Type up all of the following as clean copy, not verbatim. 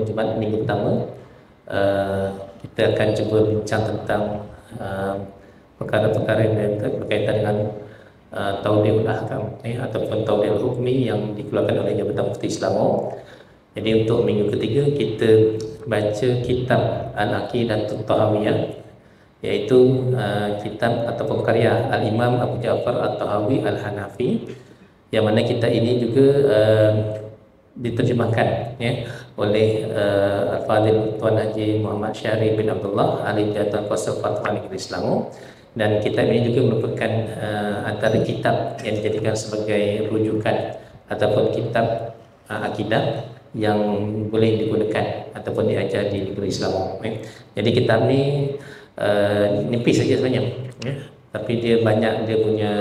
Jumaat minggu pertama, kita akan cuba bincang tentang perkara-perkara yang berkaitan dengan Tawdihul Ahkam ataupun Tawdihul Hukmi yang dikeluarkan oleh Jabatan Mufti Selangor. Jadi untuk minggu ketiga kita baca kitab Al-Aqidatul Tahawiyah, iaitu kitab ataupun karya Al-Imam Abu Ja'far At-Tahawi Al-Hanafi, yang mana kitab ini juga diterjemahkan oleh Al-Fadhil Tuan Haji Muhammad Syahri bin Abdullah Ahli Jabatan Kuasa Fatwa Negeri Selangor. Dan kitab ini juga merupakan antara kitab yang dijadikan sebagai rujukan ataupun kitab akidah yang boleh digunakan ataupun diajar di negeri Selangor. Jadi kitab ni nipis saja sebenarnya, tapi dia banyak, dia punya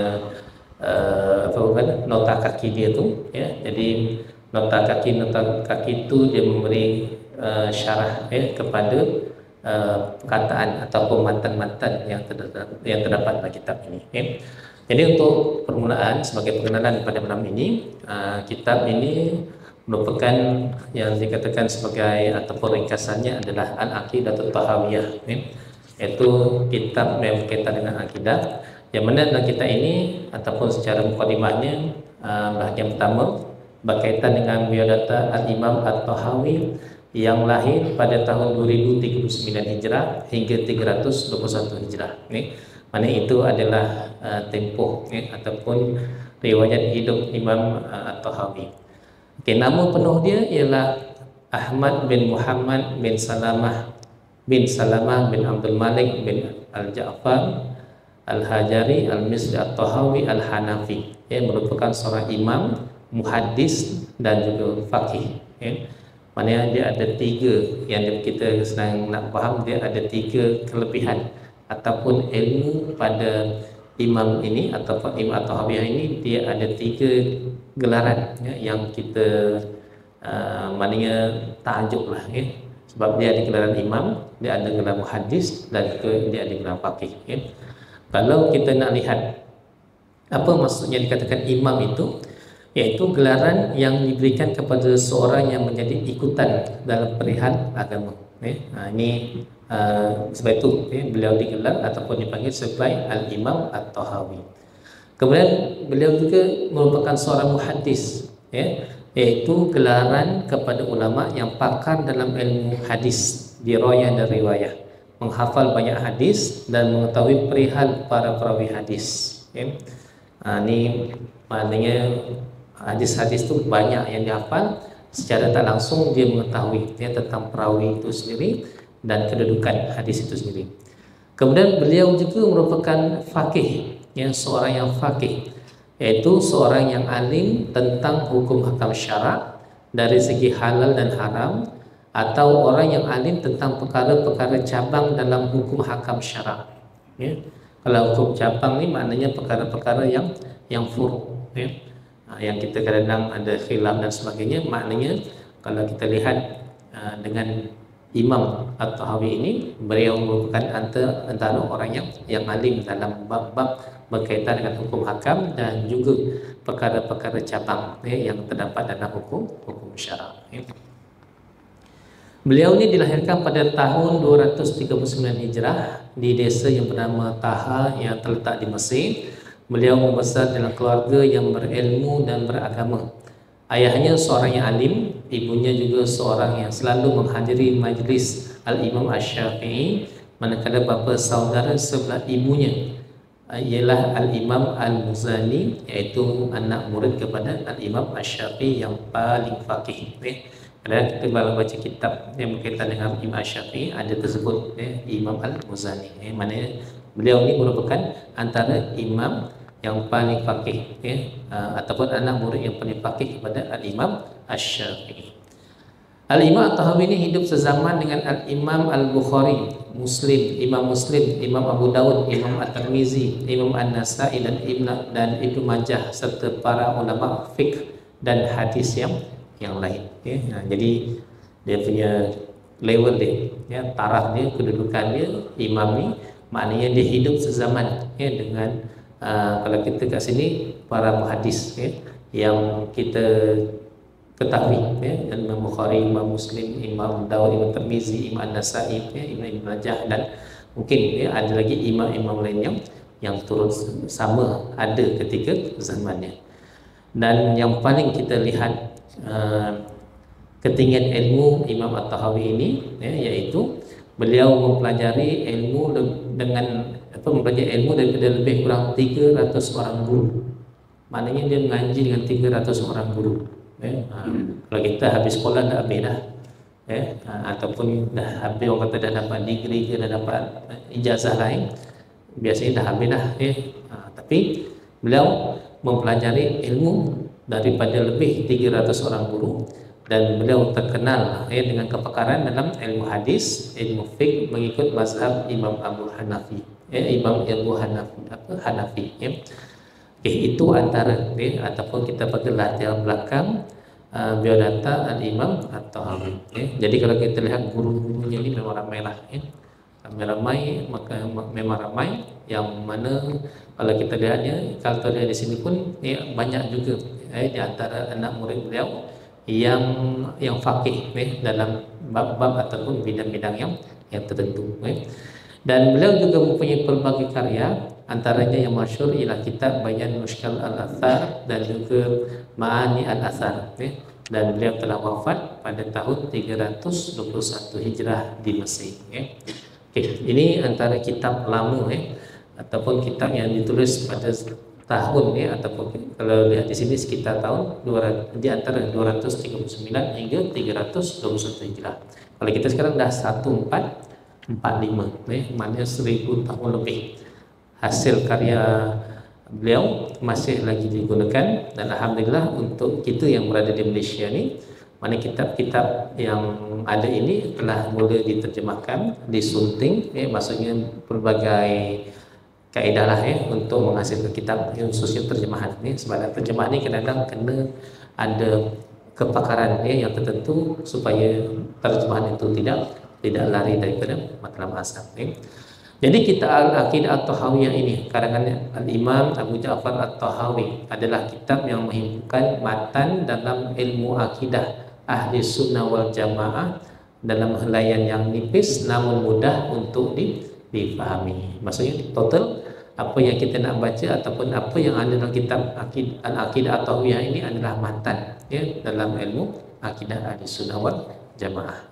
nota kaki dia tu, Jadi nota kaki tu dia memberi syarah kepada perkataan ataupun matan-matan yang terdapat dalam kitab ini. Jadi untuk permulaan, sebagai pengenalan pada malam ini, kitab ini merupakan yang dikatakan sebagai ataupun ringkasannya adalah Al-Aqidatul Tahawiyah, iaitu kitab yang berkaitan dengan akidah, yang mana dalam kitab ini ataupun secara mukadimahnya, bahagian pertama berkaitan dengan biodata Al-Imam At-Tahawi yang lahir pada tahun 2039 Hijrah hingga 321 Hijrah. Mana itu adalah tempoh ataupun riwayat hidup Imam At-Tahawi. Nama penuh dia ialah Ahmad bin Muhammad bin Salamah bin Abdul Malik bin Al-Ja'far Al-Hajari Al-Misri At-Tahawi Al-Hanafi, merupakan seorang imam, muhaddis dan juga faqih. Maknanya dia ada tiga, yang kita senang nak faham, dia ada tiga kelebihan ataupun ilmu pada imam ini ataupun Imam At-Tahawiyah ini. Dia ada tiga gelaran yang kita maknanya takjub lah, sebab dia ada gelaran imam, dia ada gelaran muhaddis dan juga dia ada gelaran faqih. Kalau kita nak lihat apa maksudnya dikatakan imam itu, iaitu gelaran yang diberikan kepada seorang yang menjadi ikutan dalam perihal agama. Ini sebab itu beliau digelar ataupun dipanggil sebagai Al-Imam At-Tahawi. Kemudian beliau juga merupakan seorang muhaddis, iaitu gelaran kepada ulama yang pakar dalam ilmu hadis, dirayah dan riwayah, menghafal banyak hadis dan mengetahui perihal para perawi hadis. Ini maknanya hadis-hadis itu banyak yang dihafal, secara tak langsung dia mengetahui tentang perawi itu sendiri dan kedudukan hadis itu sendiri. Kemudian beliau juga merupakan faqih, seorang yang faqih, yaitu seorang yang alim tentang hukum hakam syarak dari segi halal dan haram, atau orang yang alim tentang perkara-perkara cabang dalam hukum hakam syarak. Kalau hukum cabang ni maknanya perkara-perkara yang furu', yang kita kadang-kadang ada khilaf dan sebagainya. Maknanya kalau kita lihat dengan Imam At-Tahawi ini, beliau merupakan antara orang yang alim dalam bab-bab berkaitan dengan hukum hakam dan juga perkara-perkara cabang yang terdapat dalam hukum syarak. Beliau ini dilahirkan pada tahun 239 Hijrah di desa yang bernama Taha yang terletak di Mesir. Beliau membesar dalam keluarga yang berilmu dan beragama. Ayahnya seorang yang alim, ibunya juga seorang yang selalu menghadiri majlis Al-Imam Asy-Syafi'i, manakala bapa saudara sebelah ibunya ialah Al-Imam Al-Muzani, iaitu anak murid kepada Al-Imam Asy-Syafi'i yang paling faqih. Kadang kita kalau baca kitab yang berkaitan dengan Imam Asy-Syafi'i ada tersebut Imam Al-Muzani. Maknanya beliau ini merupakan antara imam yang paling faqih, ataupun anak murid yang paling faqih kepada Al-Imam Asy-Syafi'i. Al-Imam At-Tahawi ini hidup sezaman dengan Al-Imam Al-Bukhari, Imam Muslim, Imam Abu Dawud, Imam At-Tirmizi, Imam An-Nasa'i dan Ibnu Majah, serta para ulama fiqh dan hadis yang lain. Jadi dia punya level dia, taraf dia, kedudukan dia, imam ni maknanya dia hidup sezaman dengan kalau kita kat sini para muhadis yang kita ketahui ya, Imam Bukhari, Imam Muslim, Imam Dawud, Imam Tirmizi, Imam An-Nasai, ya, Imam Ibn Majah, dan mungkin ya, ada lagi imam-imam lain yang turut sama ada ketika zamannya. Dan yang paling kita lihat ketinggian ilmu Imam At-Tahawi ini ya, yaitu beliau mempelajari ilmu dengan mempelajari ilmu daripada lebih kurang 300 orang guru. Maknanya dia mengaji dengan 300 orang guru. Ya. Kalau kita habis sekolah dah habis dah. Ya. Ataupun dah habis, orang kata dah dapat degree ke, dah dapat ijazah lain, biasanya dah habis dah. Ya. Tapi beliau mempelajari ilmu daripada lebih 300 orang guru, dan beliau terkenal ya, dengan kepakaran dalam ilmu hadis, ilmu fiqh mengikut mazhab Imam Abu Hanafi, ya, Imam Abu Hanafi ya. Itu antara ya, ataupun kita panggil latar belakang biodata Al-Imam At-Tahawi ya. Jadi kalau kita lihat guru-gurunya ini memang ramai lah ya. Memang ramai yang mana kalau kita lihatnya, kalau lihat di sini pun ya, banyak juga di antara anak murid beliau yang faqih dalam bab-bab ataupun bidang-bidang yang tertentu. Dan beliau juga mempunyai pelbagai karya, antaranya yang masyhur ialah kitab Bayan Mushkil Al-Athar dan juga Ma'ani Al-Athar. Dan beliau telah wafat pada tahun 321 Hijrah di Mesir. Ini antara kitab lama ataupun kitab yang ditulis pada tahun ataupun kalau lihat di sini sekitar tahun 200, di antara 239 hingga 321 Hijrah. Kalau kita sekarang dah 1445, maknanya 1000 tahun lebih. Hasil karya beliau masih lagi digunakan, dan alhamdulillah untuk kita yang berada di Malaysia ni, mana kitab-kitab yang ada ini telah mula diterjemahkan, disunting, maksudnya berbagai kaedah lah untuk menghasilkan kitab, khususnya terjemahan sebab terjemahan ni kadang-kadang kena ada kepakaran yang tertentu supaya terjemahan itu tidak lari daripada matlamat asal. Jadi kitab Al-Aqidah At-Tahawiyah ini karangan Al-Imam Abu Ja'far At-Tahawi adalah kitab yang menghimpunkan matan dalam ilmu akidah Ahli Sunnah wal Jamaah dalam helaian yang nipis namun mudah untuk difahami. Maksudnya total apa yang kita nak baca ataupun apa yang ada dalam kitab Al-Aqidah At-Tahawiyah ini adalah matan dalam ilmu akidah Ahli Sunnah wal Jamaah.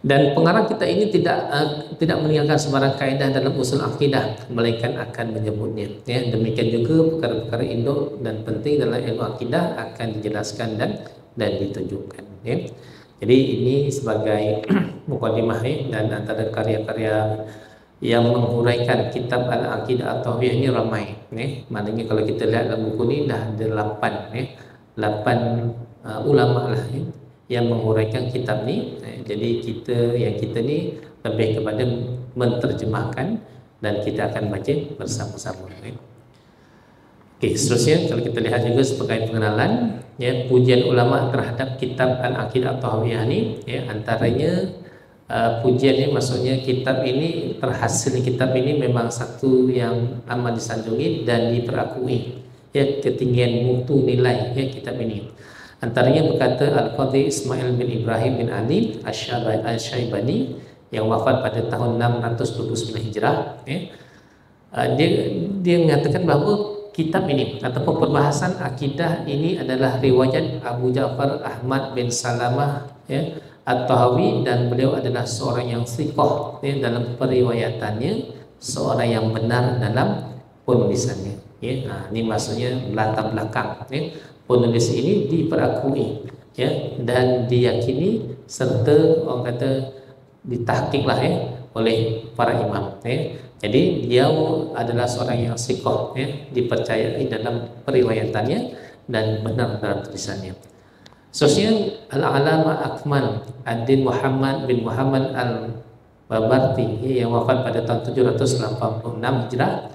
Dan pengarang kita ini tidak meninggalkan sembarang kaedah dalam usul akidah, melainkan akan menyebutnya. Demikian juga perkara-perkara induk dan penting dalam ilmu akidah akan dijelaskan dan ditunjukkan. Jadi ini sebagai mukadimah dan antara karya-karya yang menghuraikan kitab Al-Aqidah At-Tahawiyah ini ramai. Maknanya kalau kita lihat dalam buku ini dah ada 8 ulama lah yang menghuraikan kitab ni. Jadi kita ni lebih kepada menterjemahkan dan kita akan baca bersama-sama. Seterusnya kalau kita lihat juga sebagai pengenalan pujian ulama terhadap kitab Al-Aqidah At-Tahawiyah ni, antaranya pujiannya, maksudnya kitab ini, terhasil kitab ini memang satu yang amat disanjungi dan diperakui ketinggian mutu nilai kitab ini. Antaranya berkata Al-Qadhi Ismail bin Ibrahim bin Ali Al-Syaibani yang wafat pada tahun 629 Hijrah. Dia mengatakan bahawa kitab ini ataupun perbahasan akidah ini adalah riwayat Abu Ja'far Ahmad bin Salamah At-Tahawi, dan beliau adalah seorang yang thiqah dalam periwayatannya, seorang yang benar dalam penulisannya. Ini maksudnya latar belakang penulis ini diperakui dan diyakini serta orang kata ditahqiqlah oleh para imam. Jadi dia adalah seorang yang thiqah dipercayai dalam periwayatannya dan benar dalam tulisannya. Sosial Al-Alama Akmal Ad-Din Muhammad bin Muhammad Al-Babarti yang wafat pada tahun 786 Hijrah,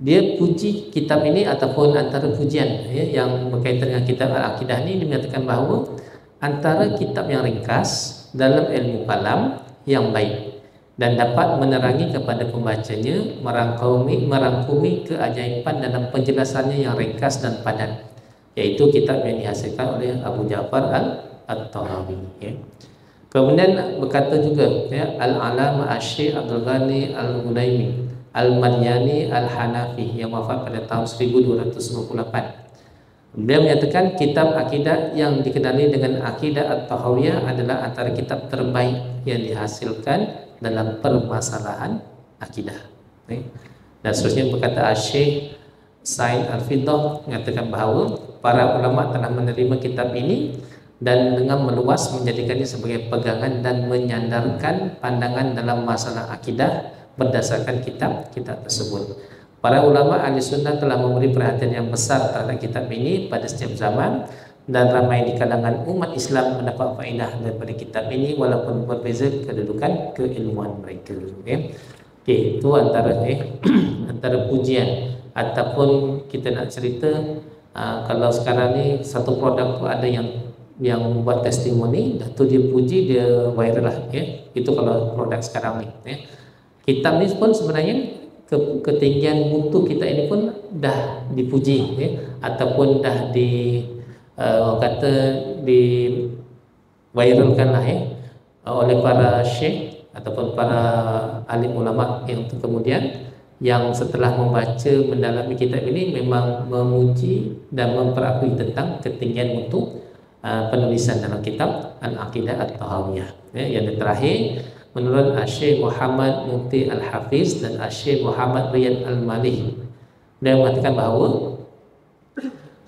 dia puji kitab ini ataupun antara pujian yang berkaitan dengan kitab Al-Aqidah ini, dia mengatakan bahawa antara kitab yang ringkas dalam ilmu kalam yang baik dan dapat menerangi kepada pembacanya, merangkumi keajaiban dalam penjelasannya yang ringkas dan padat. yaitu kitab yang dihasilkan oleh Abu Ja'far At-Tahawi, ya. Kemudian berkata juga, ya, Al-Alama Asy-Syaikh Abdul Ghani Al-Ghulaimi Al-Madyani Al-Hanafi yang wafat pada tahun 1298. Beliau menyatakan kitab akidah yang dikenali dengan akidah At-Tahawiyah adalah antara kitab terbaik yang dihasilkan dalam permasalahan akidah. Dan seterusnya berkata Syekh Said Al-Fiddah mengatakan bahawa para ulama telah menerima kitab ini dan dengan meluas menjadikannya sebagai pegangan dan menyandarkan pandangan dalam masalah akidah berdasarkan kitab-kitab tersebut. Para ulama ahli sunnah telah memberi perhatian yang besar terhadap kitab ini pada setiap zaman, dan ramai di kalangan umat Islam mendapat faedah daripada kitab ini walaupun berbeza kedudukan keilmuan mereka. Okay, itu antara antara pujian ataupun kita nak cerita kalau sekarang ni satu produk tu ada yang buat testimoni, dah tu dia puji, dia viral lah, itu kalau produk sekarang ni. Kitab ni pun sebenarnya ketinggian mutu kita ini pun dah dipuji, ataupun dah kata di viralkan lah, oleh para syekh ataupun para alim ulama yang kemudian yang setelah membaca mendalami kitab ini memang memuji dan memperakui tentang ketinggian mutu penulisan dalam kitab Al-Aqidah At-Tahawiyah. Yang terakhir, menurut Syekh Muhammad Mufti Al-Hafiz dan Syekh Muhammad Riyad Al-Malih, dia mengatakan bahawa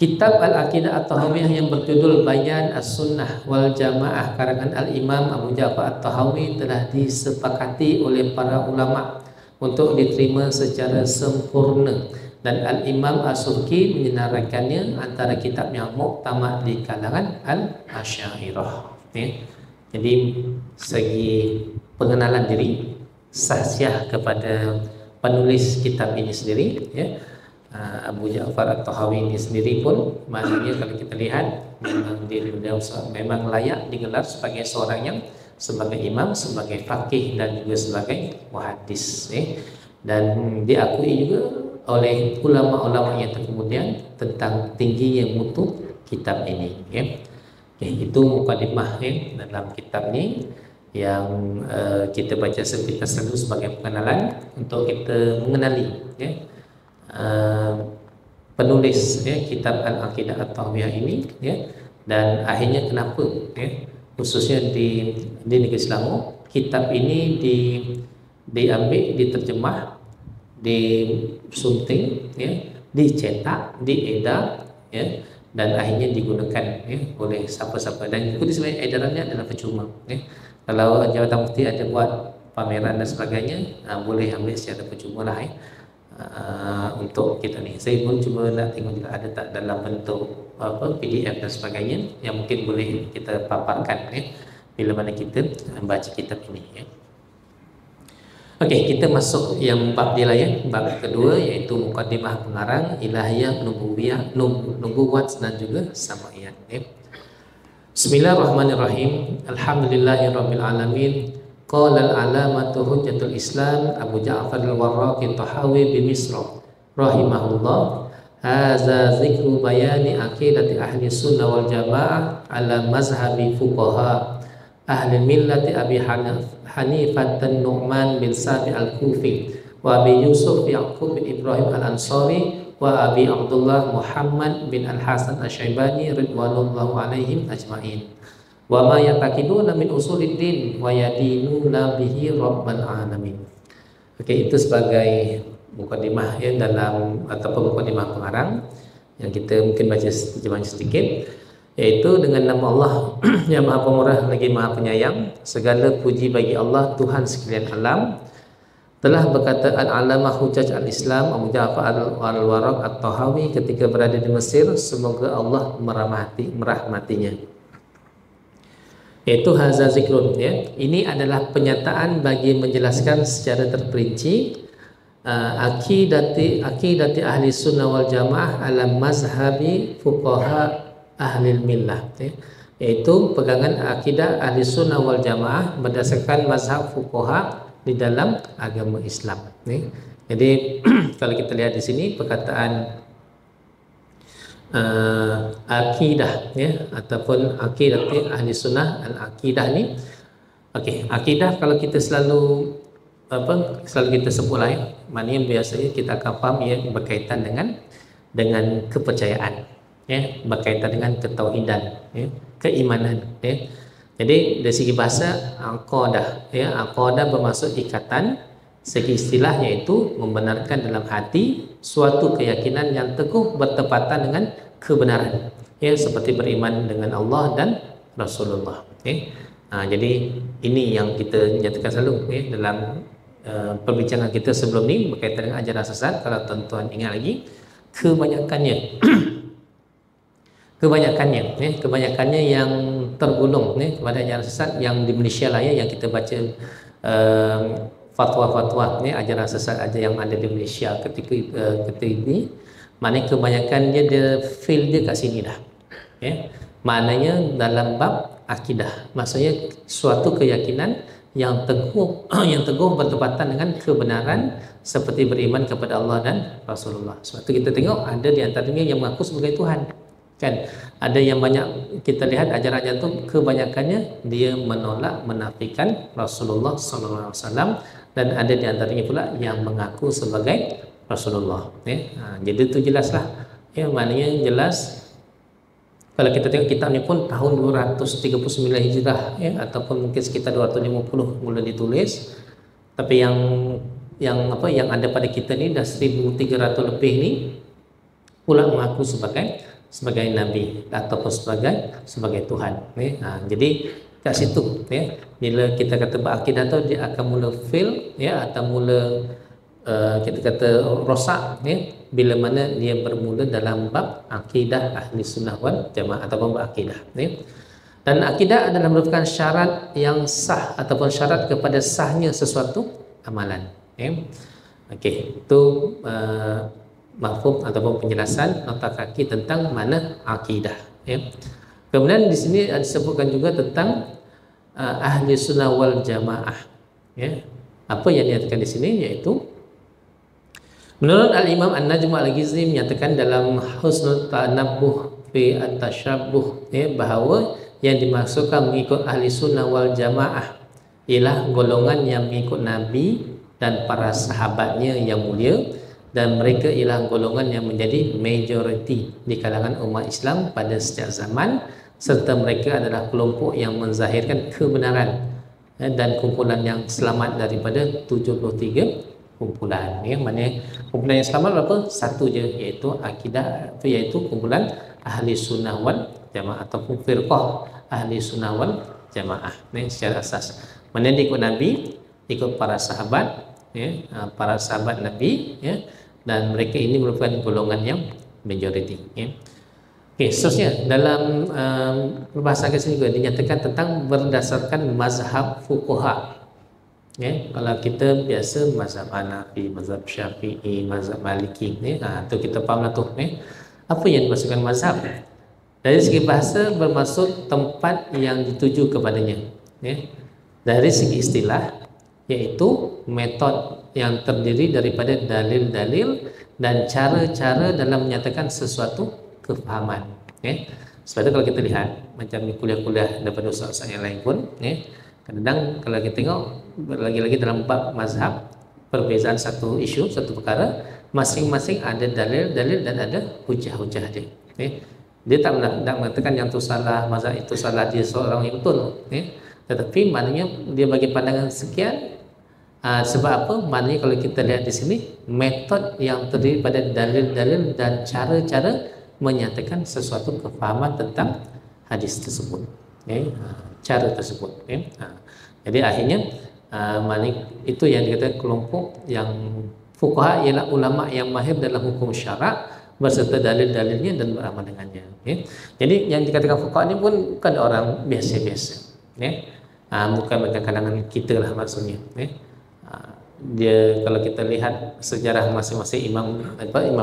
kitab Al-Aqidah At-Tahawiyah yang berjudul Bayan As-Sunnah wal Jamaah karangan Al-Imam Abu Ja'far At-Tahawi telah disepakati oleh para ulama untuk diterima secara sempurna, dan Al-Imam As-Subki menyenaraikannya antara kitab yang muktamad di kalangan Al-Asy'ariyah. Jadi segi pengenalan diri, sahsiah kepada penulis kitab ini sendiri, Abu Ja'far At-Tahawi ini sendiri pun maknanya kalau kita lihat memang diri beliau memang layak digelar sebagai seorang yang sebagai imam, sebagai faqih dan juga sebagai muhaddis, dan diakui juga oleh ulama-ulama yang kemudian tentang tingginya mutu kitab ini. Itu mukadimah dalam kitab ini yang kita baca sepintas dulu sebagai pengenalan untuk kita mengenali penulis kitab Al-Aqidah At-Tahawiyah ini, dan akhirnya kenapa khususnya di negeri Selangor kitab ini diambil, diterjemah, disunting, dicetak, diedar, dan akhirnya digunakan oleh siapa-siapa, dan itu sebenarnya edarannya adalah percuma. Kalau Jabatan Mufti ada buat pameran dan sebagainya, boleh ambil secara percuma lah untuk kita ni. Saya pun cuma nak tengok juga ada tak dalam bentuk PDF dan sebagainya yang mungkin boleh kita paparkan bila mana kita baca kitab ini. Okey, kita masuk yang bab dia lah, bab kedua, iaitu mukadimah pengarang Ilahiyah, Nubuwat dan juga Samaiyat. Bismillahirrahmanirrahim. Alhamdulillahirabbil alamin. Qala al-alamatu hujjatul Islam Abu Ja'far al-Warraqi At-Tahawi bi Misr rahimahullah. Hadza zikru bayani aqidati ahli sunnah wal jamaah ala mazhabi fuqaha ahli millati Abi Hanifah Nu'man bin Sabi al-Kufi wa Abi Yusuf Yaqub bin Ibrahim al-Ansari wa Abi Abdullah Muhammad bin Al-Hasan Asy-Syaibani ridwanullahu alaihim ajma'in, wa ma yataqiduna min usuliddin wa yadinuna bihi rabbal alamin. Okey, itu sebagai mukadimah dalam ataupun mukadimah pengarang yang kita mungkin baca terjemahan sedikit, yaitu dengan nama Allah yang Maha Pemurah lagi Maha Penyayang. Segala puji bagi Allah, Tuhan sekalian alam. Telah berkata Al-Alamah Hujjaj Al-Islam Abu Ja'far Al-Warraq At-Tahawi ketika berada di Mesir, semoga Allah merahmatinya. Yaitu hadza zikrun, ini adalah penyataan bagi menjelaskan secara terperinci akidati ahli sunnah wal jamaah ala mazhabi fuqaha ahli millah, yaitu pegangan akidah ahli sunnah wal jamaah berdasarkan mazhab fuqaha di dalam agama Islam. Jadi kalau kita lihat di sini perkataan akidah ya, ataupun akidah ahli sunnah. Al-akidah ni, okey, akidah kalau kita selalu kita sebut lah ya, maknanya biasanya kita akan faham ya, berkaitan dengan kepercayaan ya, berkaitan dengan ketauhidan ya, keimanan ya. Jadi dari segi bahasa aqadah ya, aqadah bermaksud ikatan. Segi istilah iaitu membenarkan dalam hati suatu keyakinan yang teguh bertepatan dengan kebenaran ya, seperti beriman dengan Allah dan Rasulullah ya. Jadi ini yang kita nyatakan selalu ya, dalam perbincangan kita sebelum ni berkaitan dengan ajaran sesat. Kalau tuan-tuan ingat lagi, kebanyakannya yang tergolong kepada ajaran sesat yang di Malaysia lah ya, yang kita baca fatwa-fatwa ajaran sesat aja yang ada di Malaysia ketika ini, maknanya kebanyakan dia feel dia kat sini dah ya. Maknanya dalam bab akidah, maksudnya suatu keyakinan yang teguh bertepatan dengan kebenaran, seperti beriman kepada Allah dan Rasulullah. Sebab itu kita tengok ada di antaranya yang mengaku sebagai Tuhan kan. Ada yang banyak kita lihat ajaran itu kebanyakannya dia menolak, menafikan Rasulullah SAW, dan ada di antaranya pula yang mengaku sebagai Rasulullah ya. Jadi itu jelaslah ya, maknanya jelas. Kalau kita tengok kitab ni pun tahun 239 Hijrah ya, ataupun mungkin sekitar 250 mula ditulis, tapi yang ada pada kita ni dah 1300 lebih ni pula mengaku sebagai nabi ataupun sebagai Tuhan ya. Jadi kat situ ya, bila kita kata berakidah tu, dia akan mula fail ya, atau mula kita kata rosak ya, bila mana dia bermula dalam bab akidah ahli sunnah wal jamaah ataupun berakidah ya. Dan akidah adalah merupakan syarat yang sah ataupun syarat kepada sahnya sesuatu amalan ya. Okey, itu mafhum ataupun penjelasan nota kaki tentang mana akidah ya. Kemudian di sini disebutkan juga tentang ahli sunnah wal jamaah ya. Apa yang dinyatakan di sini yaitu, menurut Al-Imam An-Najm Al-Ghizzi menyatakan dalam Husnul Tanabbuh fi At-Tashabbuh ya, bahawa yang dimaksudkan mengikut ahli sunnah wal jamaah ialah golongan yang mengikut Nabi dan para sahabatnya yang mulia, dan mereka ialah golongan yang menjadi majoriti di kalangan umat Islam pada setiap zaman, serta mereka adalah kelompok yang menzahirkan kebenaran dan kumpulan yang selamat daripada 73 kumpulan ya. Maknanya kumpulan yang selamat berapa? Satu je, iaitu akidah, iaitu kumpulan ahli sunnah wal jamaah ataupun firqah ahli sunnah wal jamaah ni secara asas. Maknanya ikut Nabi, ikut para sahabat ya, para sahabat Nabi ya, dan mereka ini merupakan golongan yang majoriti ya. Okey, seterusnya dalam perbahasan sini juga dinyatakan tentang berdasarkan mazhab fuqaha ya. Kalau kita biasa mazhab Hanafi, mazhab Syafi'i, mazhab Maliki ni, tu kita fahamlah tu ya. Apa yang dimaksudkan mazhab? Dari segi bahasa bermaksud tempat yang dituju kepadanya ya. Dari segi istilah iaitu metod yang terdiri daripada dalil-dalil dan cara-cara dalam menyatakan sesuatu kefahaman ya. Sebab itu kalau kita lihat macam kuliah-kuliah daripada ustaz-ustaz yang lain pun ya, kadang-kadang kalau kita tengok lagi-lagi dalam bab mazhab, perbezaan satu isu, satu perkara, masing-masing ada dalil-dalil dan ada hujah-hujah dia ya. Dia tak mengatakan yang tu salah, mazhab itu salah, dia seorang yang betul ya. Tetapi maknanya dia bagi pandangan sekian. Sebab apa? Maknanya kalau kita lihat di sini metod yang terdiri pada dalil-dalil dan cara-cara menyatakan sesuatu kefahaman tentang hadis tersebut ya, cara tersebut ya. Jadi akhirnya maknanya itu yang dikatakan kelompok yang fuqaha ialah ulama yang mahir dalam hukum syarak berserta dalil-dalilnya dan beramal dengannya ya. Jadi yang dikatakan fuqaha ni pun bukan orang biasa-biasa ya. Bukan macam kalangan kita lah maksudnya ya. Dia kalau kita lihat sejarah masing-masing imam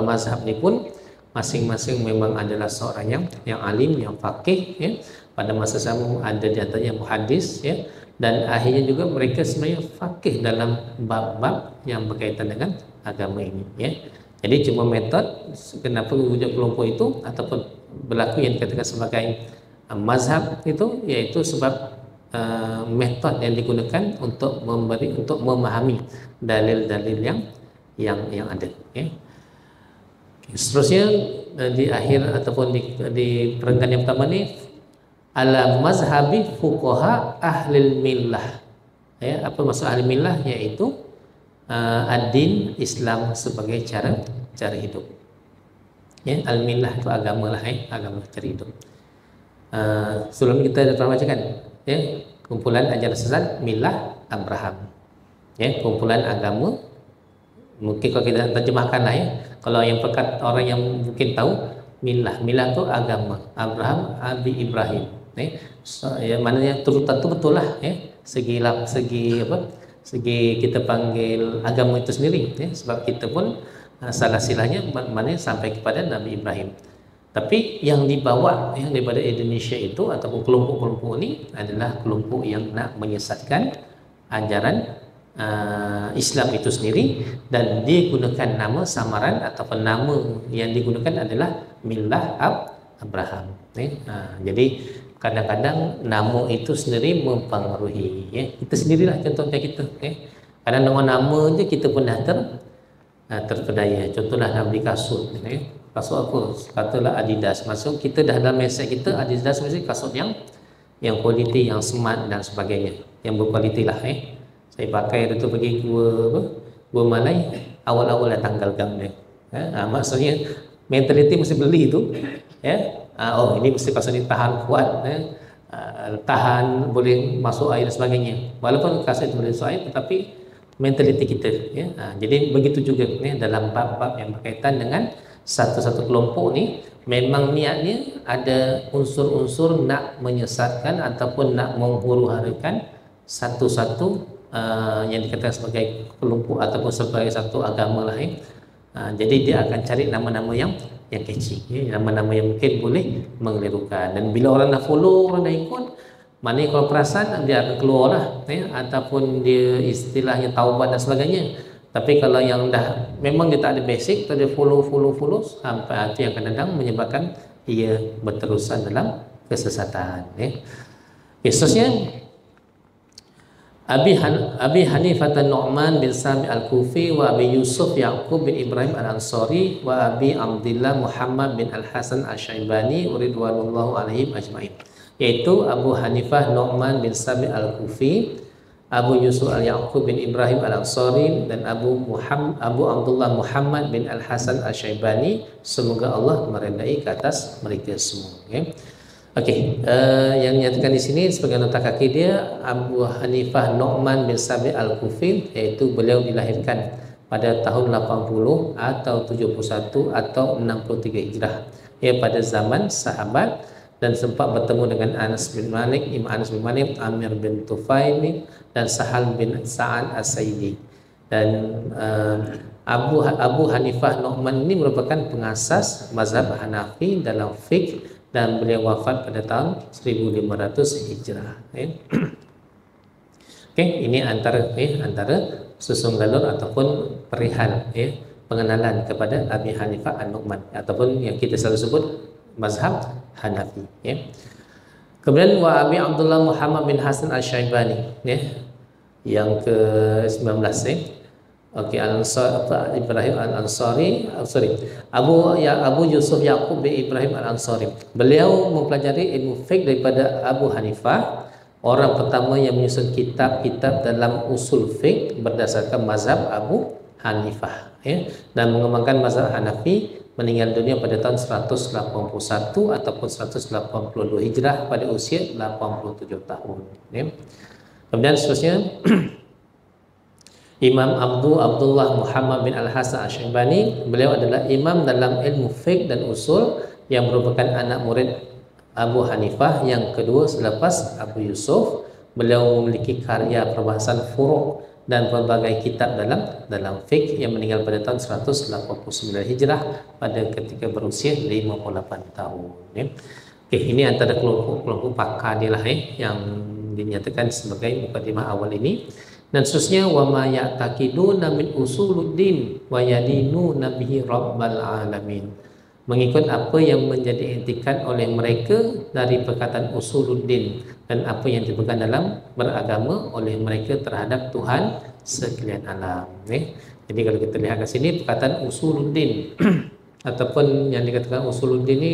mazhab ni pun masing-masing memang adalah seorang yang alim, yang faqih ya. Pada masa sama ada di antaranya muhaddis ya, dan akhirnya juga mereka sebenarnya faqih dalam bab-bab yang berkaitan dengan agama ini ya. Jadi cuma metode kenapa wujud kelompok itu ataupun berlaku yang dikatakan sebagai mazhab itu, yaitu sebab metode yang digunakan untuk memahami dalil-dalil yang ada. Okay. Seterusnya di akhir ataupun di perenggan yang pertama ni, ala mazhabi fuqaha ahlil millah. Ya, apa maksud ahli millah? Yaitu ad-din Islam sebagai cara hidup. Ya, al-millah itu agama lah, agama cara hidup. Sebelum kita pernah baca kan, ya, kumpulan ajaran sesat millah Abraham. Ya, kumpulan agama, mungkin kalau kita terjemahkan lah, ya. Kalau yang pekat orang yang mungkin tahu, millah itu agama Abraham, Abi Ibrahim. So, ya, maknanya turutan itu betul lah, ya. Segi kita panggil agama itu sendiri, ya. Sebab kita pun salah silahnya maknanya sampai kepada Nabi Ibrahim. Tapi yang dibawa yang daripada Indonesia itu ataupun kelompok-kelompok ini adalah kelompok yang nak menyesatkan ajaran Islam itu sendiri, dan digunakan nama samaran ataupun nama yang digunakan adalah millah Abraham. Jadi kadang-kadang nama itu sendiri mempengaruhi. Kita sendirilah contohnya kita. Kadang nama je kita pun dah terpedaya. Contohlah nak beli kasut. Kasut apa? Katalah Adidas. Maksud kita dah dalam mindset kita Adidas mesti kasut yang kualiti, yang smart dan sebagainya, yang berkualiti lah. Saya pakai itu pergi gua Malai, awal-awal dah tanggal gam dia. Maksudnya mentaliti mesti beli tu. Oh ini mesti kasut ni tahan kuat, tahan boleh masuk air dan sebagainya. Walaupun kasut itu boleh masuk air, tetapi mentaliti kita. Jadi begitu juga dalam bab-bab yang berkaitan dengan satu-satu kelompok ni, memang niatnya ada unsur-unsur nak menyesatkan ataupun nak menghuru-harakan satu-satu yang dikatakan sebagai kelompok ataupun sebagai satu agama lain. Jadi dia akan cari nama-nama yang catchy, nama-nama yang mungkin boleh mengelirukan. Dan bila orang dah follow, orang dah ikut, maknanya kalau perasan dia akan keluar lah, ataupun dia istilahnya taubat dan sebagainya. Tapi kalau yang dah memang dia tak ada basic, dia follow sampai itu yang kadang-kadang menyebabkan ia berterusan dalam kesesatan. Seterusnya Abi Hanifah Nu'man bin Sami Al-Kufi wa Abi Yusuf Yaqub bin Ibrahim Al-Ansari wa Abi Abdillah Muhammad bin Al-Hasan Al-Syaibani ridwanullahu alaihim ajma'in. Yaitu Abu Hanifah Nu'man bin Sami Al-Kufi, Abu Yusuf Al-Yaqub bin Ibrahim Al-Ansari, dan Abu Abdullah Muhammad bin Al-Hasan Al-Syaibani, semoga Allah meridai ke atas mereka semua. Yang dinyatakan di sini sebagai nota kaki dia, Abu Hanifah Nu'man bin Sami Al-Kufi, yaitu beliau dilahirkan pada tahun 80 atau 71 atau 63 Hijrah, pada zaman sahabat, dan sempat bertemu dengan Anas bin Malik, Imam Anas bin Malik, Amir bin Tufail, dan Sahal bin Sa'ad As-Saidi. Dan Abu Hanifah Nu'man ini merupakan pengasas mazhab Hanafi dalam fiqh, dan beliau wafat pada tahun 1500 Hijrah. Ini antara susun galur ataupun perihal pengenalan kepada Abi Hanifah An-Nu'man, ataupun yang kita selalu sebut mazhab Hanafi. Kemudian wa Abi Abdullah Muhammad bin Hasan Al-Syaibani, yang ke-19. Ibrahim Al-Ansari, Abu Yusuf Yaqub bin Ibrahim Al-Ansari. Beliau mempelajari ilmu fiqh daripada Abu Hanifah, orang pertama yang menyusun kitab-kitab dalam usul fiqh berdasarkan mazhab Abu Hanifah, dan mengembangkan mazhab Hanafi. Meninggal dunia pada tahun 181 ataupun 182 Hijrah pada usia 87 tahun. Kemudian seterusnya Imam Abdullah Muhammad bin Al-Hasan Al-Syaibani, beliau adalah imam dalam ilmu fiqh dan usul yang merupakan anak murid Abu Hanifah yang kedua selepas Abu Yusuf. Beliau memiliki karya perbahasan furu' dan berbagai kitab dalam fiqh, yang meninggal pada tahun 189 Hijrah pada ketika berusia 58 tahun. Ini antara kelompok pakar dia lah yang dinyatakan sebagai mukadimah awal ini. Dan seterusnya wa ma ya'taqiduna min usuluddin wa yadinuna bihi rabbal alamin. Mengikut apa yang menjadi iktikad oleh mereka dari perkataan usuluddin dan apa yang dipegang dalam beragama oleh mereka terhadap Tuhan sekalian alam. Jadi kalau kita lihat kat sini perkataan usuluddin ataupun yang dikatakan usuluddin ni,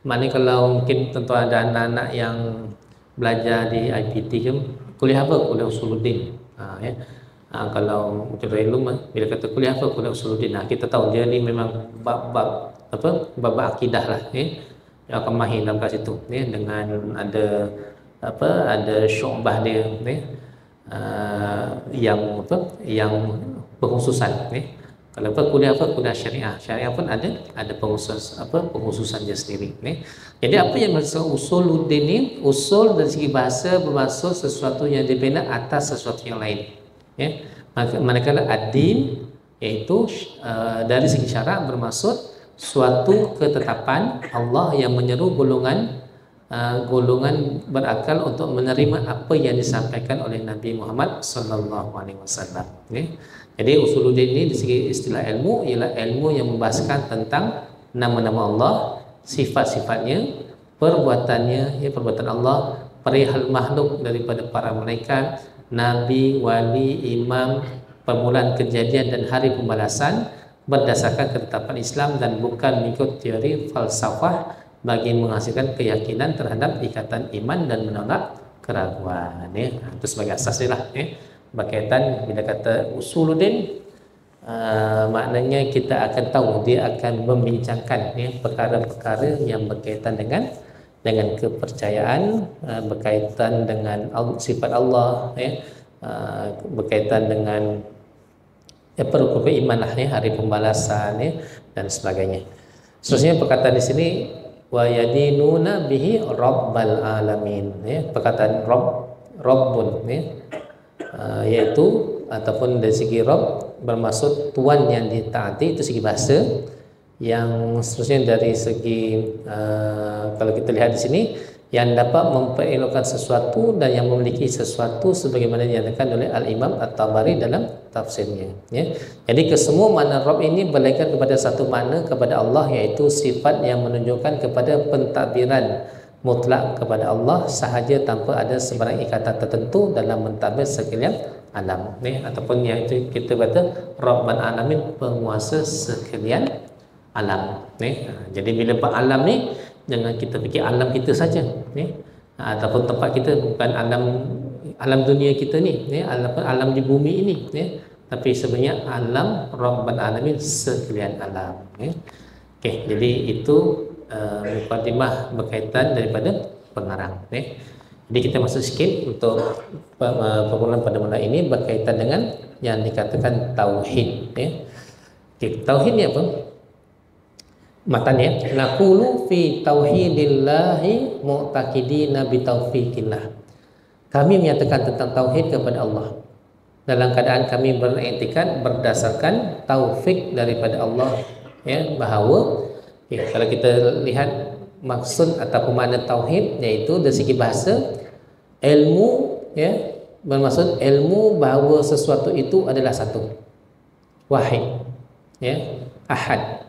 maknanya kalau mungkin tentu ada anak-anak yang belajar di IPT ke, kuliah apa? Kuliah usuluddin. Kalau mungkin ilmu bila kata kuliah apa? Kuliah usuluddin. Kita tahu dia ni memang bab akidah lah, yang akan mahir dalam kat situ, dengan ada syu'bah dia, yang pengkhususan. Kalau kuliah syariah pun ada pengkhususan dia sendiri. Jadi apa yang maksud usuluddin ni? Usul dari segi bahasa bermaksud sesuatu yang dibina atas sesuatu yang lain. Manakala ad-din iaitu dari segi syarak bermaksud suatu ketetapan Allah yang menyeru golongan berakal untuk menerima apa yang disampaikan oleh Nabi Muhammad sallallahu alaihi wasallam. Jadi usuluddin ini di segi istilah ilmu ialah ilmu yang membahaskan tentang nama-nama Allah, sifat-sifatnya, perbuatannya, perbuatan Allah, perihal makhluk daripada para malaikat, nabi, wali, imam, permulaan kejadian dan hari pembalasan berdasarkan ketetapan Islam dan bukan mengikut teori falsafah bagi menghasilkan keyakinan terhadap ikatan iman dan menolak keraguan. Itu sebagai asas dia lah. Berkaitan bila kata usuluddin, maknanya kita akan tahu dia akan membincangkan perkara-perkara yang berkaitan dengan kepercayaan, berkaitan dengan sifat Allah, berkaitan dengan rukun iman lah, hari pembalasan dan sebagainya. Seterusnya perkataan di sini wa yadinuna bihi rabbal alamin, perkataan rabbun, iaitu ataupun dari segi rabb bermaksud tuan yang ditaati, itu segi bahasa. Yang seterusnya dari segi kalau kita lihat di sini, yang dapat memperelokkan sesuatu dan yang memiliki sesuatu sebagaimana dinyatakan oleh Al-Imam At-Tabari dalam tafsirnya. Jadi kesemua makna rabb ini berlainan kepada satu makna kepada Allah, iaitu sifat yang menunjukkan kepada pentadbiran mutlak kepada Allah sahaja tanpa ada sebarang ikatan tertentu dalam mentadbir sekalian alam, ataupun yang itu kita kata Rabbul Alamin, penguasa sekalian alam. Jadi bila beralam ni, jangan kita fikir alam kita saja, ataupun tempat kita, bukan alam dunia kita ni, alam di bumi ini, tapi sebenarnya alam Rabbul Alamin sekalian alam. Jadi itu mukadimah berkaitan daripada pengarang. Jadi kita masuk sikit untuk permulaan pada malam ini berkaitan dengan yang dikatakan tauhid. Tauhid ni apa? Matanya naqulu fi tauhidillahi mu'taqidina bi taufiqillah. Kami menyatakan tentang tauhid kepada Allah dalam keadaan kami beriktikad berdasarkan taufik daripada Allah, bahawa kalau kita lihat maksud atau makna tauhid, iaitu dari segi bahasa ilmu, bermaksud ilmu bahawa sesuatu itu adalah satu, wahid, ahad.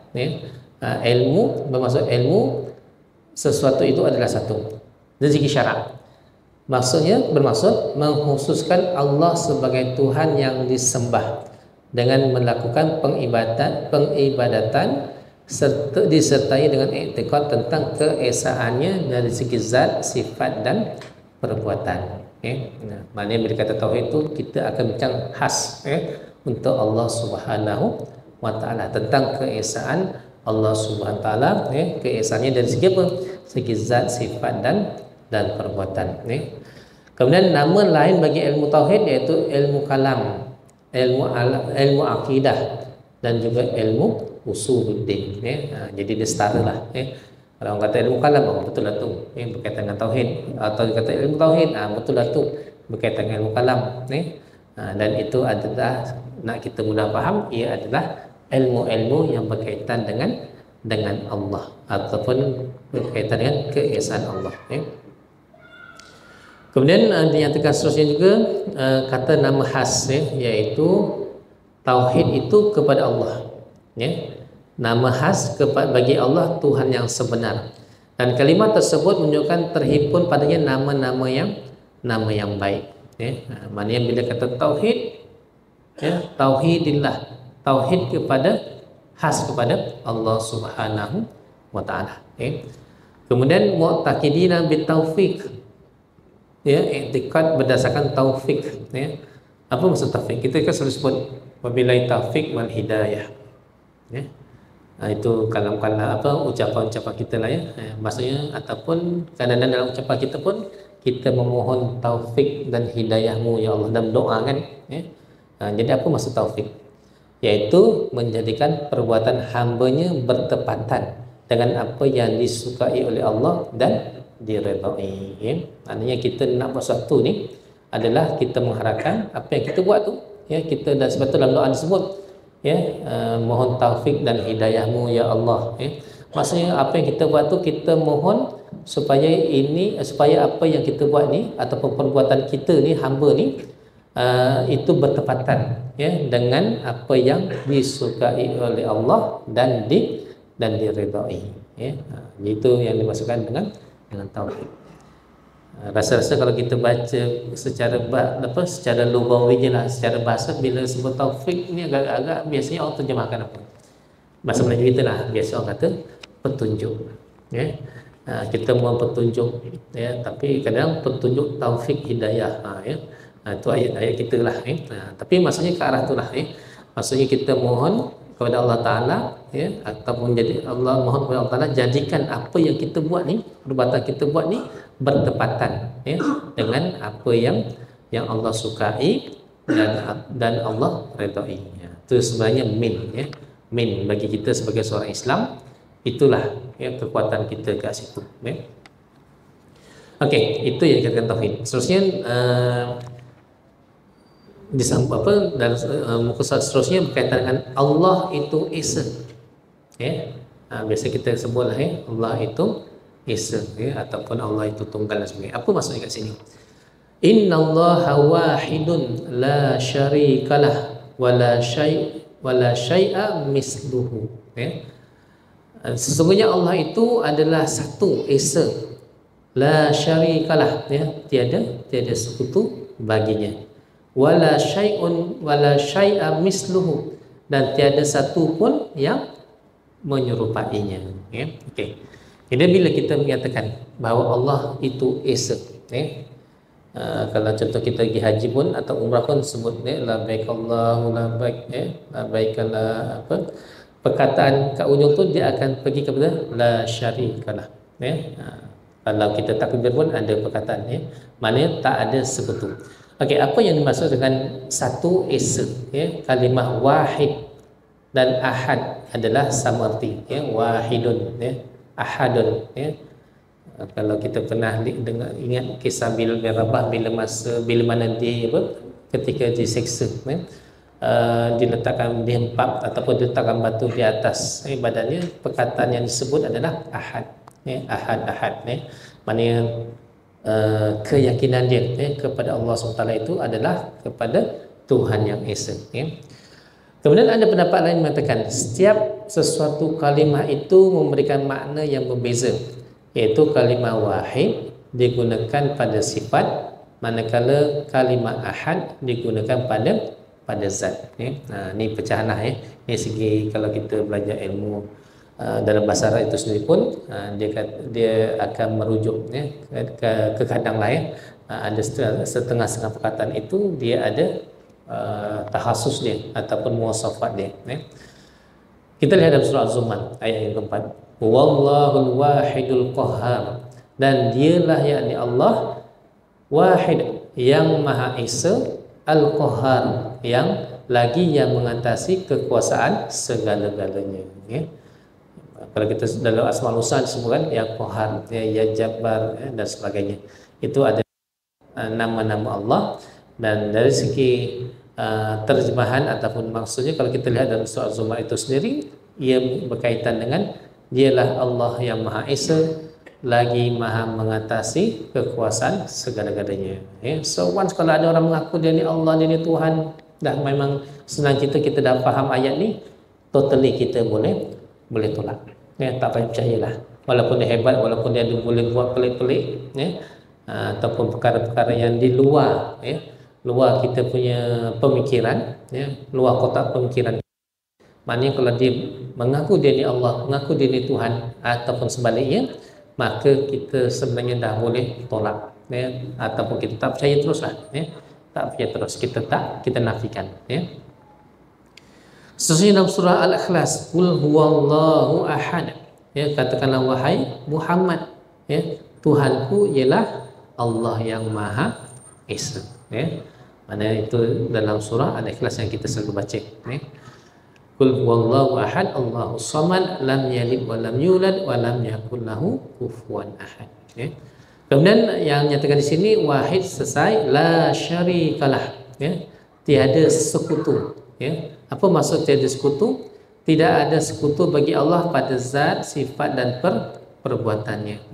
Ilmu bermaksud ilmu sesuatu itu adalah satu. Dari segi syarak, maksudnya bermaksud mengkhususkan Allah sebagai Tuhan yang disembah dengan melakukan pengibadatan serta disertai dengan iktikad tentang keesaannya dari segi zat, sifat dan perbuatan. Maknanya bila kata tauhid itu kita akan bincang khas untuk Allah Subhanahu wa taala, tentang keesaan Allah Subhanahu wa taala, keesaannya dari segi apa? Segi zat, sifat dan perbuatan. Kemudian nama lain bagi ilmu tauhid iaitu ilmu kalam, ilmu akidah dan juga ilmu usuluddin. Jadi dia setara lah. Kalau orang kata ilmu kalam, betul lah tu, berkaitan dengan tauhid. Atau dia kata ilmu tauhid, betul lah tu, berkaitan dengan ilmu kalam. Dan itu adalah, nak kita mudah faham, ia adalah ilmu-ilmu yang berkaitan dengan Allah ataupun berkaitan dengan keesaan Allah. Kemudian dinyatakan seterusnya juga kata nama khas ya, iaitu tauhid itu kepada Allah ya. Nama khas bagi Allah Tuhan yang sebenar. Dan kalimat tersebut menunjukkan terhimpun padanya nama yang baik ya. Maknanya bila kata tauhid ya, tauhidillah, tauhid khas kepada Allah Subhanahu wa taala ya. Kemudian mu'taqidina bitaufiq ya, i'tiqad berdasarkan taufik ya. Apa maksud taufik? Kita kan selalu sebut wabillahi taufik wal hidayah ya. Itu kalam-kalam ucapan-ucapan kita lah ya. Maksudnya ataupun kadang-kadang dalam ucapan kita pun kita memohon taufik dan hidayahmu ya Allah dalam doa kan ya. Jadi apa maksud taufik? Yaitu menjadikan perbuatan hambanya bertepatan dengan apa yang disukai oleh Allah dan diredai ya. Artinya kita nak buat sesuatu ni adalah kita mengharapkan apa yang kita buat tu ya, kita dan sebab tu dalam doa disebut ya, mohon taufik dan hidayahmu ya Allah ya. Maksudnya apa yang kita buat tu kita mohon supaya apa yang kita buat ni ataupun perbuatan kita ni, hamba ni itu bertepatan ya dengan apa yang disukai oleh Allah dan diredai ya. Itu yang dimaksudkan dengan taufik. Rasa-rasa kalau kita baca secara lugawinya lah, secara bahasa, bila sebut taufik ni agak-agak biasanya orang terjemahkan apa? Bahasa Melayu kita lah biasa orang kata petunjuk ya. Kita mohon petunjuk ya, tapi kadang petunjuk taufik hidayah ya. Itu ayat-ayat kita lah ya. Tapi maksudnya ke arah tu lah ya. Maksudnya kita mohon kepada Allah Ta'ala ya, ataupun jadi Allah mohon kepada Allah Ta'ala jadikan apa yang kita buat ni, perbuatan kita buat ni bertepatan ya dengan apa yang Allah sukai dan Allah redai ya. Itu sebenarnya min ya. Min bagi kita sebagai seorang Islam, itulah ya kekuatan kita kat situ ya. Okey, itu yang dikatakan tauhid. Seterusnya dalam muka surat seterusnya berkaitan dengan Allah itu Esa ya. Biasa kita sebutlah ya, Allah itu Esa ya, ataupun Allah itu tunggal dan sebagainya. Apa maksudnya kat sini? Innallaha wahidun la syarikalah wala syai'a misluhu ya. Sesungguhnya Allah itu adalah satu, Esa, la syarikalah ya, tiada sekutu baginya, wala syai'a misluhu, dan tiada satu pun yang menyerupainya ya. Okey. Jadi bila kita menyatakan bahawa Allah itu Esa ya, kalau contoh kita pergi haji pun atau umrah pun sebut ya, labbaik Allahu labbaik ya, labbaik perkataan kat ujung tu dia akan pergi kepada la syarikalah ya. Kalau kita takbir pun ada perkataan ya, maknanya tak ada sekutu. Okey, apa yang dimaksud dengan satu Esa ya? Kalimah wahid dan ahad adalah sama arti ya, wahidun ya, ahadun ya. Kalau kita pernah dengar, ingat kisah Bilal bin Rabah bila mana dia ketika diseksa ya, diletakkan dihempap ataupun diletakkan batu di atas badannya, perkataan yang disebut adalah ahad ya, ahad ya. Maknanya keyakinan dia ya, kepada Allah SWT itu adalah kepada Tuhan yang Esa ya. Kemudian ada pendapat lain mengatakan setiap sesuatu kalimah itu memberikan makna yang berbeza, iaitu kalimah wahid digunakan pada sifat, manakala kalimah ahad digunakan pada zat ya. Ni pecahan lah ya. Ini segi kalau kita belajar ilmu dalam bahasa Arab itu sendiri pun dia akan merujuk ya, ke kadang lah ya. Ada setengah-setengah perkataan itu dia ada takhasus dia ataupun muwasafat dia ya. Kita lihat dalam surah Az-Zumar ayat yang keempat, wallahul wahidul qahhar, dan dialah yakni Allah wahid yang maha esa, al-qahhar yang mengatasi kekuasaan segala-galanya ya. Kalau kita dalam Asmaul Husna disebutkan ya Qahhar ya Jabbar ya, dan sebagainya, itu ada nama-nama Allah. Dan dari segi terjemahan ataupun maksudnya, kalau kita lihat dalam surah Az-Zumar itu sendiri, ia berkaitan dengan dialah Allah yang Maha Esa lagi maha mengatasi kekuasaan segala-galanya. So once kalau ada orang mengaku dia ni Allah, dia ni Tuhan, dah memang senang kita dah faham ayat ni, totally kita boleh tolak. Tak payah percayalah. Walaupun dia hebat, walaupun dia boleh buat pelik-pelik, ataupun perkara-perkara yang di luar, luar kita punya pemikiran, luar kotak pemikiran. Maknanya kalau dia mengaku dia ni Allah, mengaku dia ni Tuhan, ataupun sebaliknya, maka kita sebenarnya dah boleh tolak, ataupun kita tak percaya teruslah, tak percaya terus, kita nafikan. Sesuai dalam surah Al-Ikhlas, qul huwallahu ahad, katakanlah wahai Muhammad, Tuhanku ialah Allah yang Maha Esa. Mana itu dalam surah Al-Ikhlas yang kita selalu baca. Qul huwallahu ahad, Allahus samad, lam yalid wa lam yulad wa lam yakul lahu kufuwan ahad. Kemudian yang nyatakan di sini wahid selesai, la syarikalah, tiada sekutu. Apa maksud tiada sekutu? Tidak ada sekutu bagi Allah pada zat, sifat dan perbuatannya.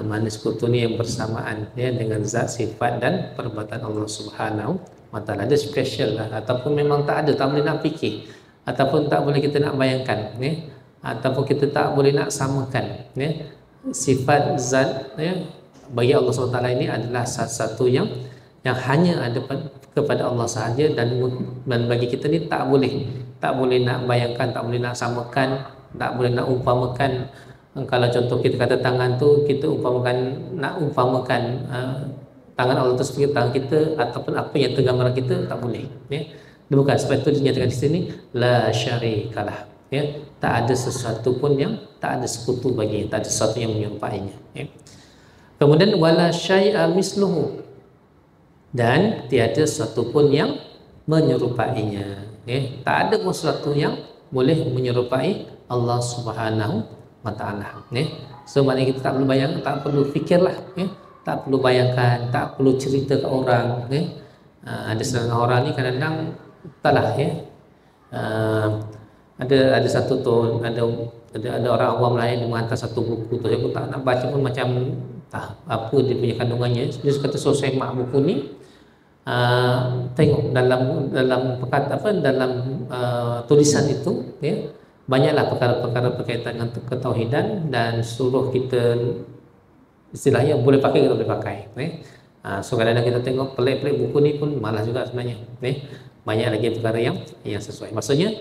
Mana sekutu ni yang bersamaan dengan zat, sifat dan perbuatan Allah Subhanahu wa taala. Ada special lah, ataupun memang tak ada, tak boleh nak fikir, ataupun tak boleh kita nak bayangkan, ataupun kita tak boleh nak samakan. Sifat zat bagi Allah SWT ini adalah satu yang hanya ada kepada Allah sahaja, dan bagi kita ni tak boleh nak bayangkan, tak boleh nak samakan, tak boleh nak umpamakan. Kalau contoh kita kata tangan tu, kita nak umpamakan tangan Allah tu sebagai tangan kita, ataupun apa yang tergambar kita, tak boleh. Bukan, sebab itu dinyatakan di sini la syarikalah, tak ada sesuatu pun yang, tak ada sekutu baginya, tak ada sesuatu yang menyerupainya. Kemudian wala syai'a misluhu, dan tiada sesuatu pun yang menyerupainya. Tak ada pun sesuatu yang boleh menyerupai Allah Subhanahu wa taala. So maknanya kita tak perlu bayang, tak perlu fikirlah, tak perlu bayangkan, tak perlu cerita ke orang. Ada setengah orang ni kadang-kadang entahlah, ada satu tu, ada orang awam lain, dia menghantar satu buku tu, saya pun tak nak baca pun, macam apa dia punya kandungannya. Dia kata, so saya mak buku ni, tengok dalam tulisan itu, banyaklah perkara-perkara berkaitan dengan ketauhidan, dan suruh kita istilahnya boleh pakai, kita boleh pakai. So kadang-kadang kita tengok pelik-pelik buku ni pun malas juga sebenarnya. Banyak lagi perkara yang sesuai. Maksudnya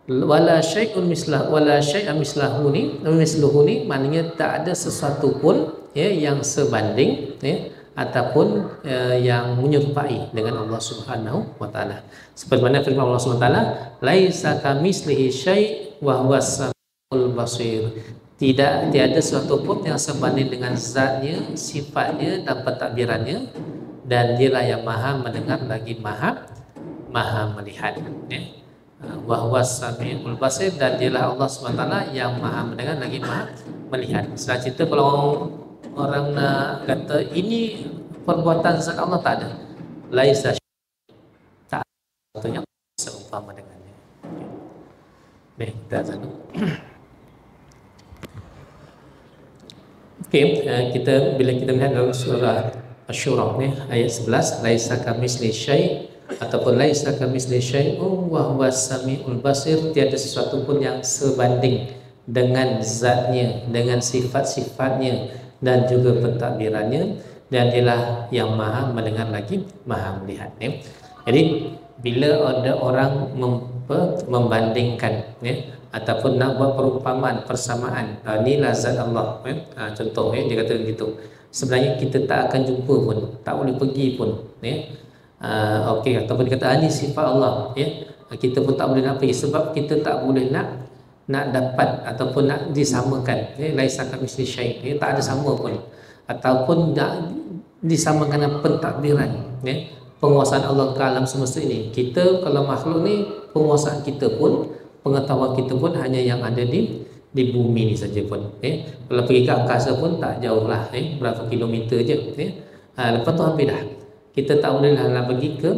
wala syai'un mislah, wala syai'a misluhu ni maknanya tak ada sesuatu pun yang sebanding ataupun yang menyerupai dengan Allah Subhanahu wa taala. Seperti mana firman Allah Subhanahu wa taala, laisa kamitslihi syai' wa huwas samiul basir. Tiada sesuatu pun yang sebanding dengan zatnya, sifatnya dan pentadbirannya, dan dialah yang maha mendengar lagi maha melihat. Wa huwas samiul basir, dan dialah Allah Subhanahu wa taala yang maha mendengar lagi maha melihat. Setelah cerita, kalau orang nak kata ini perbuatan zat Allah, tak ada. Laisa, tak ada sesuatu yang seumpama dengannya. Baik, kita satu. Bila kita melihat dalam surah Asy-Syura ayat 11, laisa kamitsli syai' ataupun laisa kamitsli syai'un wa huwas samiul basir, tiada sesuatu pun yang sebanding dengan zatnya, dengan sifat-sifatnya dan juga pentadbirannya, dan dialah yang maha mendengar lagi maha melihat. Jadi bila ada orang membandingkan ataupun nak buat perumpamaan, persamaan, inilah zat Allah, contoh dia kata begitu, sebenarnya kita tak akan jumpa pun, tak boleh pergi pun, ataupun dia kata ini sifat Allah, kita pun tak boleh nak pergi, sebab kita tak boleh nak dapat ataupun nak disamakan. Laisa kamitsli syai', tak ada sama pun, ataupun nak disamakan dengan pentadbiran, penguasaan Allah ke alam semesta ini. Kita kalau makhluk ni, penguasaan kita pun, pengetahuan kita pun hanya yang ada di bumi ni saja pun. Kalau pergi ke angkasa pun tak jauh lah, berapa kilometer je. Lepas tu habis dah. Kita tak boleh lah pergi ke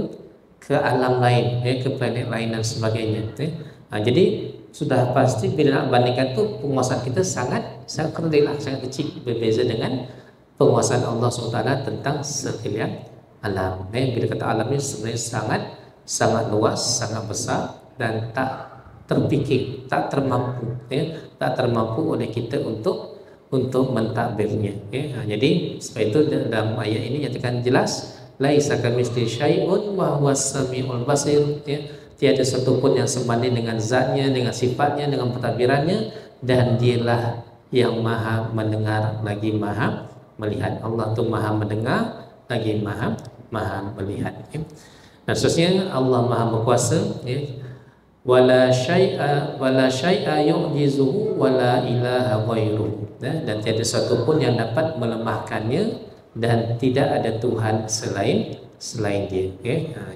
alam lain, ke planet lain dan sebagainya. Jadi sudah pasti bila nak bandingkan tu penguasaan kita sangat kerdil lah, sangat kecil berbeza dengan penguasaan Allah SWT tentang sekalian alam. Bila kata alam ni sebenarnya sangat luas, sangat besar dan tak terfikir, tak termampu, tak termampu oleh kita untuk mentadbirnya. Jadi sebab itu dalam ayat ini nyatakan jelas, laisa kamitslihi syai'un wa huwas samiul basir. Tiada satu pun yang sebanding dengan zatnya, dengan sifatnya, dengan pentadbirannya, dan dialah yang maha mendengar lagi maha melihat. Allah tu maha mendengar lagi maha melihat. Dan seterusnya Allah maha berkuasa, wala syai'a yu'jizuhu wala ilaha ghairuhu. Dan tiada satu pun yang dapat melemahkannya dan tidak ada Tuhan selain dia.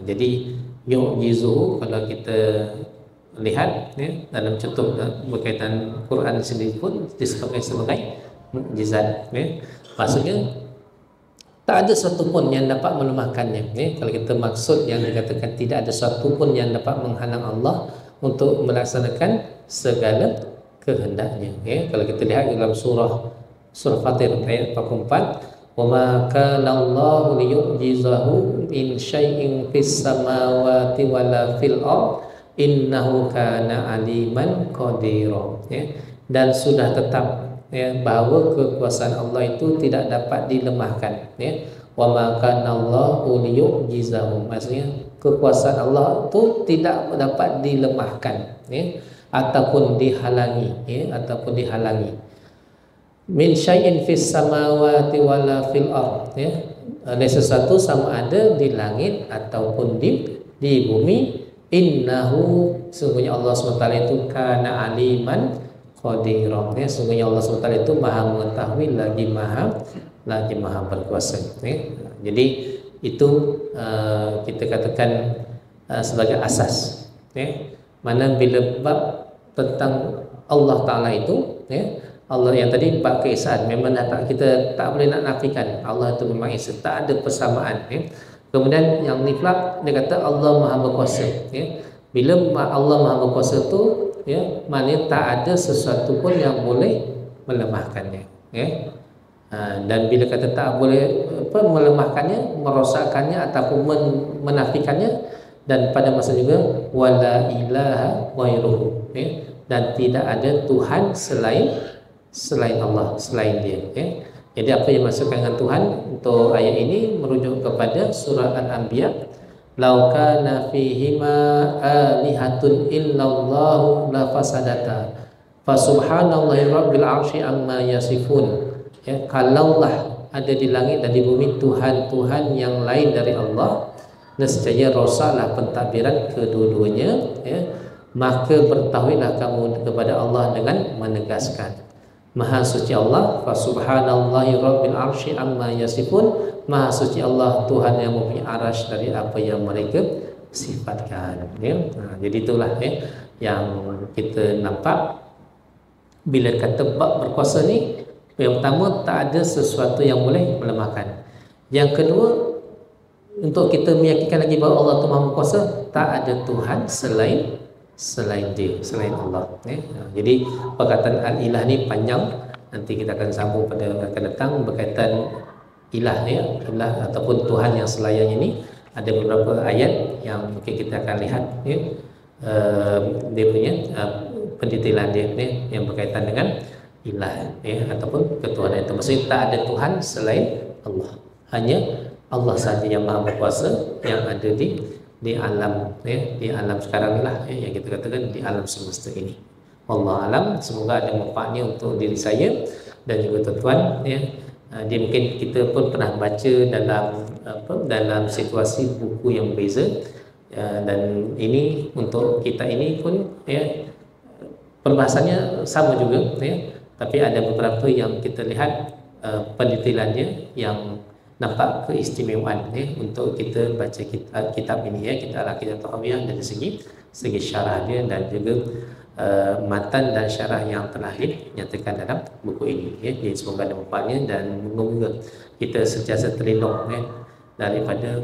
Jadi yu'jizuhu kalau kita lihat dalam contoh berkaitan Quran sendiri pun disebutkan sebagai mukjizat. Maksudnya tak ada satu pun yang dapat melemahkannya. Kalau kita maksud yang dikatakan tidak ada satu pun yang dapat menghalang Allah untuk melaksanakan segala kehendaknya. Kalau kita lihat dalam surah Fatir ayat 44, وَمَا كَانَ اللَّهُ لِيُعْجِزَهُ مِنْ شَيْءٍ فِي السَّمَاوَاتِ وَلَا فِي الْأَرْضِ إِنَّهُ كَانَ عَلِيمًا قَدِيرًا. Dan sudah tetap bahawa kekuasaan Allah itu tidak dapat dilemahkan. وَمَا كَانَ اللَّهُ لِيُعْجِزَهُ, maksudnya kekuasaan Allah itu tidak dapat dilemahkan ataupun dihalangi, min syai'in fis samawati wala fil ard, ada sesuatu sama ada di langit ataupun di bumi. Innahu, sungguhnya Allah SWT itu kana aliman qadiran, sungguhnya Allah SWT itu maha mengetahui lagi maha berkuasa. Jadi itu kita katakan sebagai asas. Mana bila bab tentang Allah Ta'ala itu, Allah yang tadi bab keesaan, memang kita tak boleh nak nafikan Allah itu memang esa, tak ada persamaan. Kemudian yang ni pula dia kata Allah Maha Berkuasa. Bila Allah Maha Berkuasa tu, maknanya tak ada sesuatu pun yang boleh melemahkannya. Dan bila kata tak boleh melemahkannya, merosakkannya ataupun menafikannya, dan pada masa juga wala ilaha ghairuhu, dan tidak ada Tuhan selain Allah, selain dia. Jadi apa yang dimaksudkan dengan Tuhan untuk ayat ini merujuk kepada surah Al-Anbiya, lau kana fihima alihatun illallahu la fasadata fasubhanallahi rabbil arsy amma yasifun. Kalaulah ada di langit dan di bumi Tuhan-Tuhan yang lain dari Allah, nescaya rosaklah pentadbiran kedua-duanya, maka bertauhidlah kamu kepada Allah dengan menegaskan Maha suci Allah, fa subhanallahi rabbil arsy amma yasifun. Maha suci Allah, Tuhan yang mempunyai arasy dari apa yang mereka sifatkan. Jadi itulah yang kita nampak bila kata bab berkuasa ni. Yang pertama, tak ada sesuatu yang boleh melemahkan. Yang kedua, untuk kita meyakinkan lagi bahawa Allah itu Maha Berkuasa, tak ada Tuhan selain dia, selain Allah. Jadi perkataan al-ilah ni panjang, nanti kita akan sambung pada akan datang berkaitan ilah ni, ilah ataupun Tuhan yang selayaknya ni. Ada beberapa ayat yang mungkin kita akan lihat dia punya pendetailan dia yang berkaitan dengan ilah ataupun ketuhanan itu. Maksudnya tak ada Tuhan selain Allah, hanya Allah sahaja yang Maha Berkuasa yang ada di alam di alam sekarang lah, yang kita katakan di alam semesta ini. Allah alam, semoga ada manfaatnya untuk diri saya dan juga tuan-tuan. Dia mungkin kita pun pernah baca dalam situasi buku yang berbeza, dan ini untuk kita ini pun perbahasannya sama juga, tapi ada beberapa yang kita lihat pendetailannya yang nampak keistimewaan untuk kita baca kitab ini, kitab Al-Aqidah Tahawiyah, dari segi syarah dia dan juga matan dan syarah yang telah dinyatakan dalam buku ini. Jadi semoga ada manfaatnya dan moga kita sentiasa terlindung daripada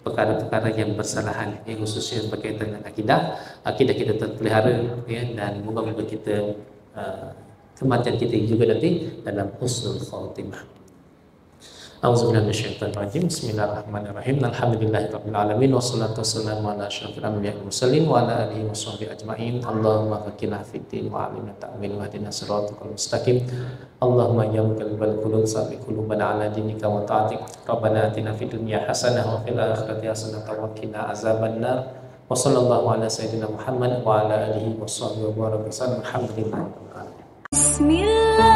perkara-perkara yang bersalahan, yang khususnya berkaitan dengan akidah kita terpelihara, ya, dan moga-moga kita kematian kita juga nanti dalam husnul khatimah. A'udzubillahi minasyaitonir rajim. Bismillahirrahmanirrahim. Alhamdulillahirabbil alamin wassalatu wassalamu ala asyrofil anbiya'i wal mursalin wa ala alihi washabbihi ajmain. Allahumma faqihna fid-din wa 'allimna ta'wil wa hdina siratal mustaqim. Allahumma ya muqallibal qulub tsabbit qulubana ala dinika wa ta'atik. Rabbana atina fid dunya hasanah wa fil akhirati hasanah wa qina azabannar. Wa sallallahu ala sayyidina Muhammad wa ala alihi washabbihi wa baraka. Alhamdulillah. Bismillah.